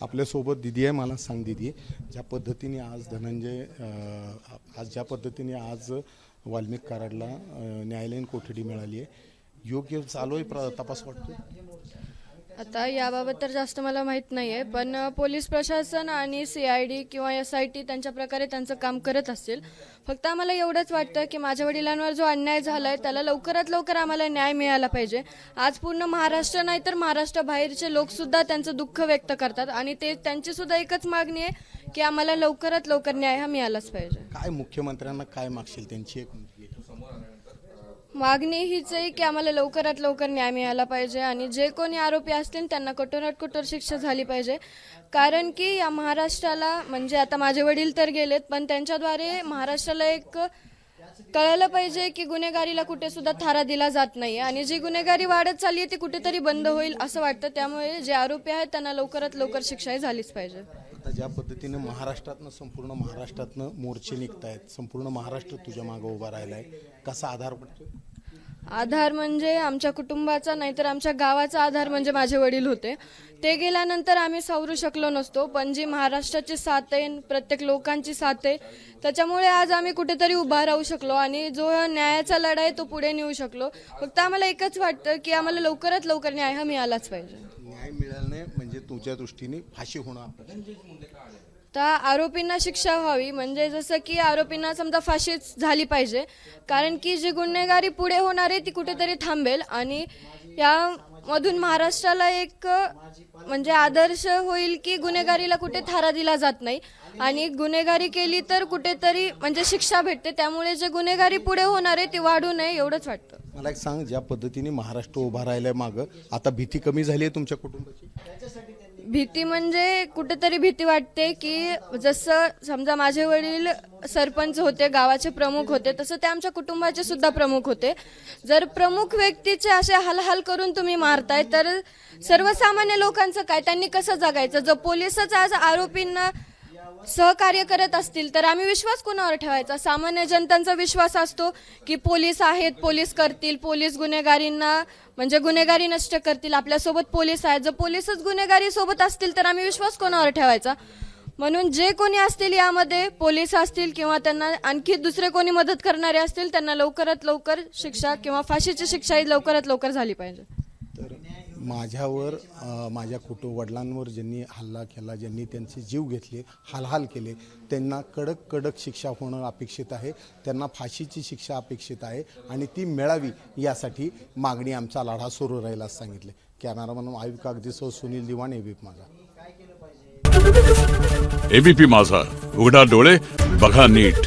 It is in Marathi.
आपल्यासोबत दिदी आहे. मला सांग दिदी, ज्या पद्धतीने आज धनंजय ज्या पद्धतीने आज वाल्मिक कराडला न्यायालयीन कोठडी मिळाली आहे, योग्य चालू आहे तपास वाटतो? आता याबाबत तर जास्त मला माहीत नाही आहे, पण पोलीस प्रशासन आणि CID किंवा SIT त्यांच्या प्रकारे त्यांचं काम करत असतील. फक्त आम्हाला एवढंच वाटतं की माझ्या वडिलांवर जो अन्याय झाला आहे त्याला लवकरात लवकर आम्हाला न्याय मिळाला पाहिजे. आज पूर्ण महाराष्ट्र नाही तर महाराष्ट्राबाहेरचे लोकसुद्धा त्यांचं दुःख व्यक्त करतात आणि ते त्यांची सुद्धा एकच मागणी आहे की आम्हाला लवकरात लवकर न्याय हा मिळालाच पाहिजे. काय मुख्यमंत्र्यांना काय मागशील? त्यांची एक मागणी हीच आहे की आम्हाला लवकरात लवकर न्याय मिळाला पाहिजे आणि जे कोणी आरोपी असतील त्यांना कठोरात कठोर शिक्षा झाली पाहिजे. कारण की या महाराष्ट्राला, म्हणजे आता माझे वडील तर गेलेत, पण त्यांच्याद्वारे महाराष्ट्राला एक कळलं पाहिजे की गुन्हेगारीला कुठे सुद्धा थारा दिला जात नाही आणि जी गुन्हेगारी वाढत चालली आहे ती कुठेतरी बंद होईल असं वाटतं. त्यामुळे जे आरोपी आहेत त्यांना लवकरात लवकर शिक्षाही झालीच पाहिजे. आता ज्या पद्धतीने महाराष्ट्रातनं, संपूर्ण महाराष्ट्रातनं मोर्चे निघतायत, संपूर्ण महाराष्ट्र तुझ्या मागे उभा राहिला आहे, कसा आधार पडतो? आधार म्हणजे आमच्या कुटुंबाचा नाहीतर आमच्या गावाचा आधार म्हणजे माझे वडील होते. ते गेल्यानंतर आम्ही सावरू शकलो नसतो, पण जी महाराष्ट्राची साथ आहे, प्रत्येक लोकांची साथ आहे, त्याच्यामुळे आज आम्ही कुठेतरी उभा राहू शकलो आणि जो न्यायाचा लढा आहे तो पुढे नेऊ शकलो. फक्त आम्हाला एकच वाटतं की आम्हाला लवकरात लवकर न्याय हा मिळालाच पाहिजे. न्याय मिळाला म्हणजे तुझ्या दृष्टीने फाशी होणं, तर आरोपींना शिक्षा व्हावी, म्हणजे जसं की आरोपींना समजा फाशीच झाली पाहिजे. कारण की जी गुन्हेगारी पुढे होणार आहे ती कुठेतरी थांबेल आणि यामधून महाराष्ट्राला एक म्हणजे आदर्श होईल की गुन्हेगारीला कुठे थारा दिला जात नाही आणि गुन्हेगारी केली तर कुठेतरी म्हणजे शिक्षा भेटते. त्यामुळे जे गुन्हेगारी पुढे होणार आहे ती वाढू नये एवढंच वाटतं. मला एक सांग, ज्या पद्धतीने महाराष्ट्र उभा राहिलाय मागं, आता भीती कमी झाली आहे तुमच्या कुटुंबाची? भीती म्हणजे कुठेतरी भीती वाटते की जसं समजा माझे वडील सरपंच होते, गावाचे प्रमुख होते, तसं ते आमच्या कुटुंबाचे सुद्धा प्रमुख होते. जर प्रमुख व्यक्तीचे असे हालहाल करून तुम्ही मारताय तर सर्वसामान्य लोकांचं काय, त्यांनी कसं जगायचं? जर पोलिसच आज आरोपींना सहकार्य करत असतील तर आम्ही विश्वास कोणावर ठेवायचा? सामान्य जनतांचा विश्वास असतो की पोलीस आहेत, पोलीस करतील, पोलीस गुन्हेगारींना म्हणजे गुन्हेगारी नष्ट करतील, आपल्यासोबत पोलीस आहेत. जर पोलीसच गुन्हेगारी सोबत असतील तर आम्ही विश्वास कोणावर ठेवायचा? म्हणून जे कोणी असतील यामध्ये, पोलीस असतील किंवा त्यांना आणखी दुसरे कोणी मदत करणारे असतील, त्यांना लवकरात लवकर शिक्षा किंवा फाशीची शिक्षा ही लवकरात लवकर झाली पाहिजे. तर माझ्यावर, माझ्या वडिलांवर ज्यांनी हल्ला केला, ज्यांनी त्यांचे जीव घेतले, हालहाल केले, त्यांना कडक कडक शिक्षा होणं अपेक्षित आहे. त्यांना फाशीची शिक्षा अपेक्षित आहे आणि ती मिळावी यासाठी मागणी, आमचा लढा सुरू राहील असं सांगितले. कॅमेरामन आयुब कागदीसह सुनील दिवाण, ABP माझा. ABP माझा, उघडा डोळे बघा नीट.